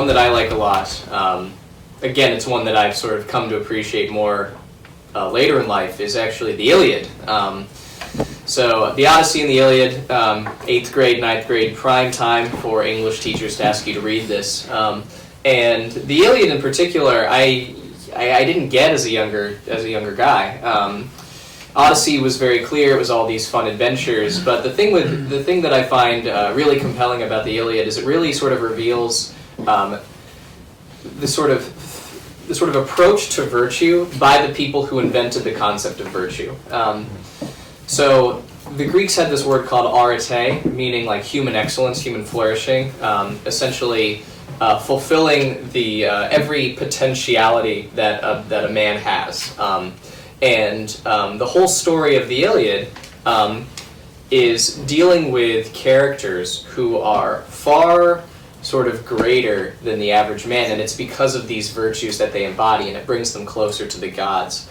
one that I like a lot. Again, it's one that I've sort of come to appreciate more later in life, is actually the Iliad. So the Odyssey and the Iliad, 8th grade, 9th grade, prime time for English teachers to ask you to read this. And the Iliad in particular, I didn't get as a younger guy. Odyssey was very clear; it was all these fun adventures. But the thing that I find really compelling about the Iliad is it really sort of reveals the sort of approach to virtue by the people who invented the concept of virtue. So the Greeks had this word called arete, meaning like human excellence, human flourishing, essentially fulfilling the every potentiality that a man has. And the whole story of the Iliad is dealing with characters who are far sort of greater than the average man, and it's because of these virtues that they embody, and it brings them closer to the gods.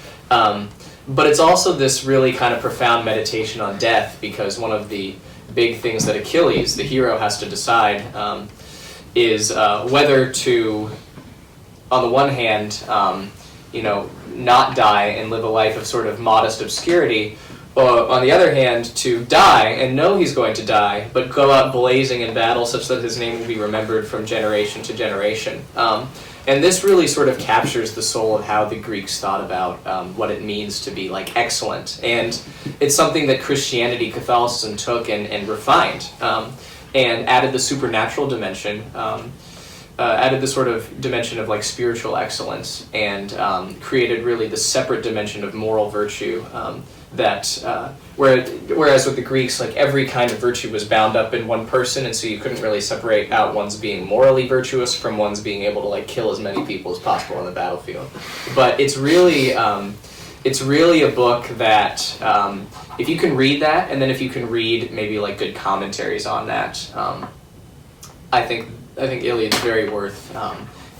But it's also this really kind of profound meditation on death, because one of the big things that Achilles, the hero, has to decide is whether to, on the one hand, not die and live a life of sort of modest obscurity, or on the other hand, to die and know he's going to die, but go out blazing in battle such that his name will be remembered from generation to generation. And this really sort of captures the soul of how the Greeks thought about what it means to be like excellent. And it's something that Christianity, Catholicism took and refined, and added the supernatural dimension, added the sort of dimension of like spiritual excellence, and created really the separate dimension of moral virtue. Whereas with the Greeks, like every kind of virtue was bound up in one person, and so you couldn't really separate out one's being morally virtuous from one's being able to like kill as many people as possible on the battlefield. But it's really a book that if you can read that, and then if you can read maybe like good commentaries on that, I think Iliad's very worth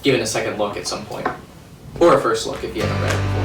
giving a second look at some point, or a first look if you haven't read it before.